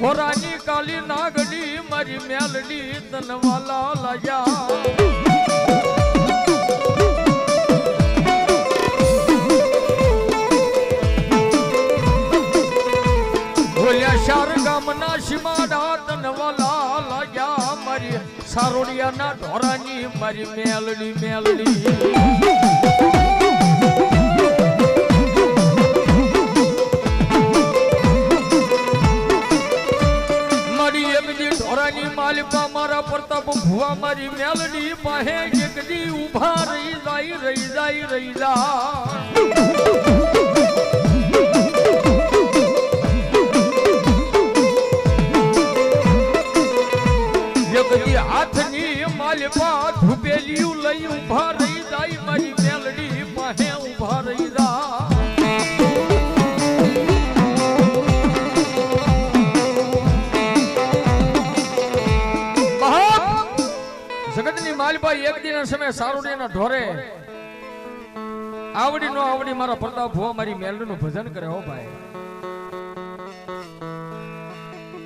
ખોરાની કાલી નાગડી મારી મેલડી તનવાલા લાયા બોલ્યા શાર ગામના સીમાડા તનવાલા લાયા મારી સારોડિયાના ઢોરાની મારી મેલડી મેલડી માલિકા મારા પ્રતાપ ભુવા મારી મેલડી પાસે એકડી ઉભા રહી જાય એકડી હાથની માલિકા ધૂપેલી લઈ ઉભા રહી જાય મારી મેલડી પાસે ઉભા રહી જાય જગતની માલભાઈ એક દિન સમય સારોડિયાના ઢોરે આવડી નો આવડી મારા પ્રતાપ ભુવા મારી મેલડીનું ભજન કરે હો ભાઈ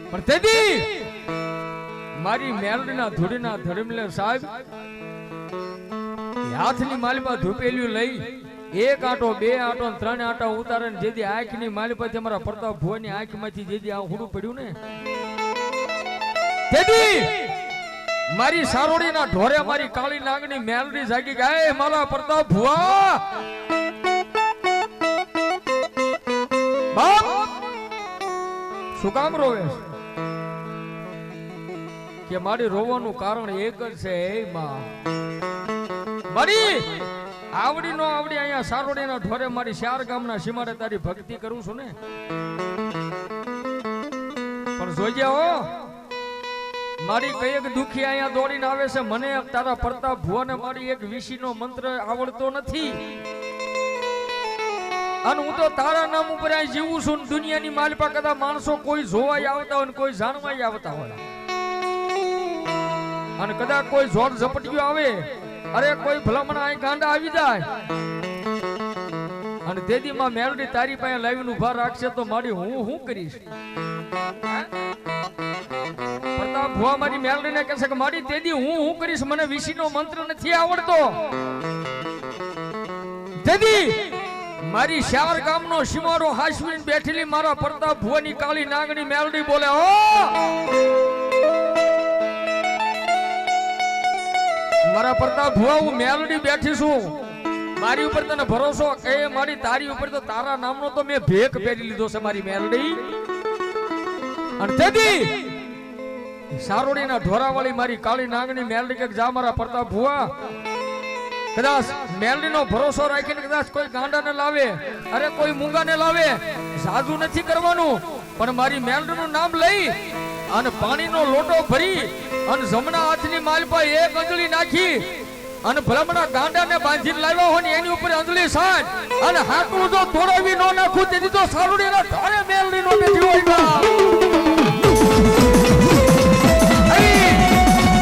પણ તેથી મારી મેલડીના ધૂળીના ધડમલે સાહેબ હાથની માલમાં ધૂપેલ્યું લઈ એક આંટો બે આંટો ત્રણ આંટા ઉતારે ને જેથી આંખની માલમાંથી મારા પ્રતાપ ભુવાની આંખમાંથી જેથી આ હુડું પડ્યું ને તેથી મારી સારોડીના ઢોરે મારી કાળી નાગની મેલડી જાગી ગાય મારા પ્રતાપ ભુવા બાપ શું કામ રોવે કે મારી રોવાનું કારણ એક જ છે માં મારી આવડી નો આવડી અહીંયા સારોડીના ઢોરે મારી ચાર ગામના સીમાડે તારી ભક્તિ કરું છું ને પણ જોજે હો મારી કઈક દુખી અહીંયા દોડીને આવે છે મને તારા પ્રતાપ ભુવાને મારી એક વિશીનો મંત્ર આવડતો નથી અને હું તો તારા નામ ઉપર અહીં જીવું છું દુનિયાની માલપા કદા માણસો કોઈ જોવાય આવતા હોય કોઈ જાણવાય આવતા હોય અને કદાચ કોઈ જોર ઝપટિયો આવે અરે કોઈ ભલામણ અહીં ગાંડા આવી જાય અને તેદી માં મેલડી તારી પાસે લાવીને ઉભા રાખશે તો મારી હું કરીશ ભુવા મારી મેલડીને કહે છે કે મારી તેદી હું કરીશ મને વિશીનો મંત્ર નથી આવડતો તેદી મારી ચાર ગામનો સીમાડો હાસવીને બેઠેલી મારા પ્રતાપ ભુવાની કાળી નાગની મેલડી બોલે ઓ મારા પ્રતાપ ભુવા હું મેલડી બેઠી છું મારી ઉપર તને ભરોસો કે મારી તારી ઉપર તો તારા નામનો તો મેં ભેખ પહેરી લીધો છે મારી મેલડી અને તેદી સારોડીના ઢોરાવાળી મારી કાળી નાગની મેલડી કે જા મારા પ્રતાપ ભુવા કદાચ મેલડીનો ભરોસો રાખીને કદાચ કોઈ ગાંડાને લાવે અરે કોઈ મૂંગાને લાવે સાજુ નથી કરવાનું પણ મારી મેલડીનું નામ લઈ અને પાણીનો લોટો ભરી અને જમણા હાથની માલપા એક અંજળી નાખી અને ભલામણા ગાંડાને બાંધીને લાવ્યા હોય ને એની ઉપર અંજળી સાજ અને હાથું જો તોડાવી ન નાખું તેથી તો સારોડીના ઢોરે મેલડી નો નથી હોય